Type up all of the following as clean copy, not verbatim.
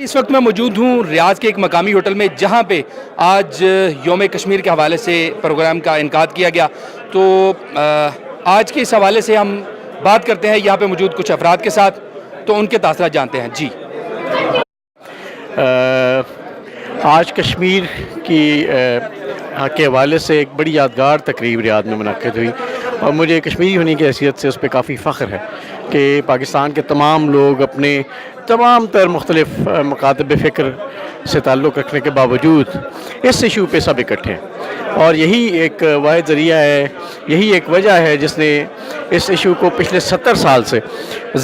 اس وقت میں موجود ہوں ریاض کے ایک مقامی ہوٹل میں، جہاں پہ آج یوم کشمیر کے حوالے سے پروگرام کا انعقاد کیا گیا۔ تو آج کے اس حوالے سے ہم بات کرتے ہیں یہاں پہ موجود کچھ افراد کے ساتھ، تو ان کے تاثرات جانتے ہیں۔ جی، آج کشمیر کے حوالے سے ایک بڑی یادگار تقریب ریاض میں منعقد ہوئی، اور مجھے کشمیری ہونے کی حیثیت سے اس پہ کافی فخر ہے کہ پاکستان کے تمام لوگ اپنے تمام تر مختلف مکاتب فکر سے تعلق رکھنے کے باوجود اس ایشو پہ سب اکٹھے ہیں، اور یہی ایک واحد ذریعہ ہے، یہی ایک وجہ ہے جس نے اس ایشو کو پچھلے 70 سال سے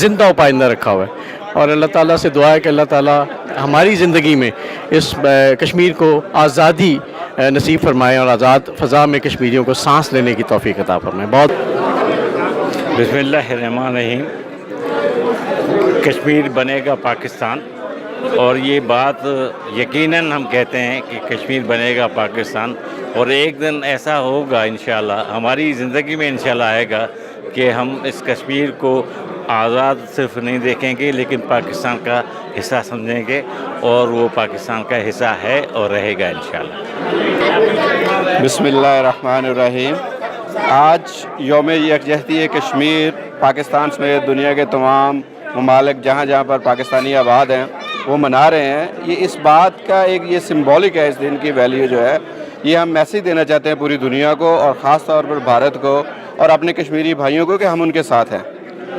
زندہ و پائندہ رکھا ہوا ہے۔ اور اللہ تعالیٰ سے دعا ہے کہ اللہ تعالیٰ ہماری زندگی میں اس کشمیر کو آزادی نصیب فرمائے، اور آزاد فضا میں کشمیریوں کو سانس لینے کی توفیق عطا فرمائے۔ بہت بسم اللہ الرحمن الرحیم۔ کشمیر بنے گا پاکستان، اور یہ بات یقیناً ہم کہتے ہیں کہ کشمیر بنے گا پاکستان، اور ایک دن ایسا ہوگا انشاءاللہ، ہماری زندگی میں انشاءاللہ آئے گا کہ ہم اس کشمیر کو آزاد صرف نہیں دیکھیں گے لیکن پاکستان کا حصہ سمجھیں گے، اور وہ پاکستان کا حصہ ہے اور رہے گا انشاءاللہ۔ بسم اللہ الرحمن الرحیم۔ آج یوم یکجہتی کشمیر پاکستان سمیت دنیا کے تمام ممالک جہاں جہاں پر پاکستانی آباد ہیں وہ منا رہے ہیں۔ یہ اس بات کا ایک یہ سمبولک ہے، اس دن کی ویلیو جو ہے، یہ ہم میسیج دینا چاہتے ہیں پوری دنیا کو، اور خاص طور پر بھارت کو اور اپنے کشمیری بھائیوں کو، کہ ہم ان کے ساتھ ہیں۔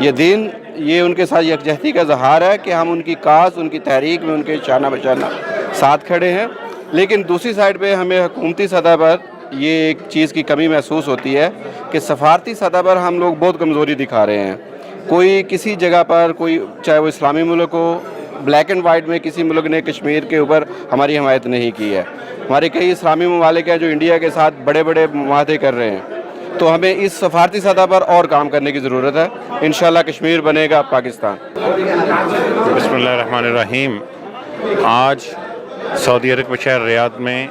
یہ دن یہ ان کے ساتھ یکجہتی کا اظہار ہے کہ ہم ان کی کاز، ان کی تحریک میں ان کے شانہ بشانہ ساتھ کھڑے ہیں۔ لیکن دوسری سائڈ پہ ہمیں حکومتی سطح پر یہ ایک چیز کی کمی محسوس ہوتی ہے کہ سفارتی سطح پر ہم لوگ بہت کمزوری دکھا رہے ہیں۔ کوئی کسی جگہ پر، کوئی چاہے وہ اسلامی ملک ہو، بلیک اینڈ وائٹ میں کسی ملک نے کشمیر کے اوپر ہماری حمایت نہیں کی ہے۔ ہمارے کئی اسلامی ممالک ہیں جو انڈیا کے ساتھ بڑے بڑے معاہدے کر رہے ہیں، تو ہمیں اس سفارتی سطح پر اور کام کرنے کی ضرورت ہے۔ انشاءاللہ کشمیر بنے گا پاکستان۔ بسم اللہ الرحمن الرحیم۔ آج سعودی عرب کے شہر ریاض میں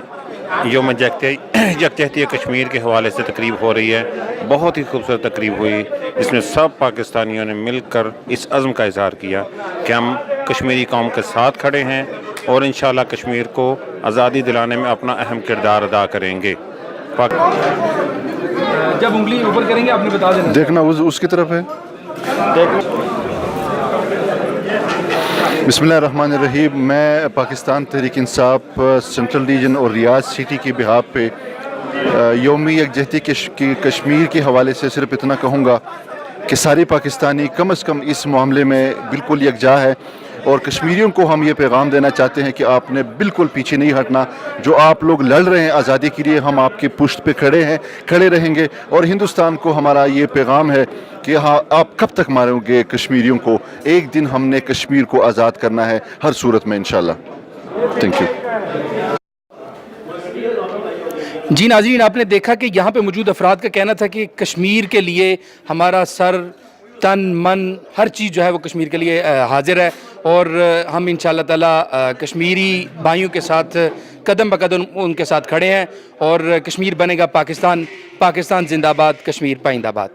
یوم یکجہتی کشمیر کے حوالے سے تقریب ہو رہی ہے۔ بہت ہی خوبصورت تقریب ہوئی، جس میں سب پاکستانیوں نے مل کر اس عزم کا اظہار کیا کہ ہم کشمیری قوم کے ساتھ کھڑے ہیں، اور انشاءاللہ کشمیر کو آزادی دلانے میں اپنا اہم کردار ادا کریں گے۔ جب انگلی اوپر کریں گے آپ نے بتا دینا، دیکھنا اس کی طرف ہے۔ بسم اللہ الرحمن الرحیم۔ میں پاکستان تحریک انصاف سینٹرل ریجن اور ریاض سٹی کی بہاف پہ یوم یکجہتی کشمیر کے حوالے سے صرف اتنا کہوں گا کہ سارے پاکستانی کم از کم اس معاملے میں بالکل یکجا ہے، اور کشمیریوں کو ہم یہ پیغام دینا چاہتے ہیں کہ آپ نے بالکل پیچھے نہیں ہٹنا۔ جو آپ لوگ لڑ رہے ہیں آزادی کے لیے، ہم آپ کی پشت پہ کھڑے رہیں گے، اور ہندوستان کو ہمارا یہ پیغام ہے کہ ہاں، آپ کب تک ماریں گے کشمیریوں کو؟ ایک دن ہم نے کشمیر کو آزاد کرنا ہے ہر صورت میں انشاءاللہ۔ Thank you. جی ناظرین، آپ نے دیکھا کہ یہاں پہ موجود افراد کا کہنا تھا کہ کشمیر کے لیے ہمارا سر، تن، من، ہر چیز جو ہے وہ کشمیر کے لیے حاضر ہے، اور ہم انشاءاللہ تعالی کشمیری بھائیوں کے ساتھ قدم بقدم ان کے ساتھ کھڑے ہیں، اور کشمیر بنے گا پاکستان، پاکستان زندہ باد، کشمیر پائندہ باد۔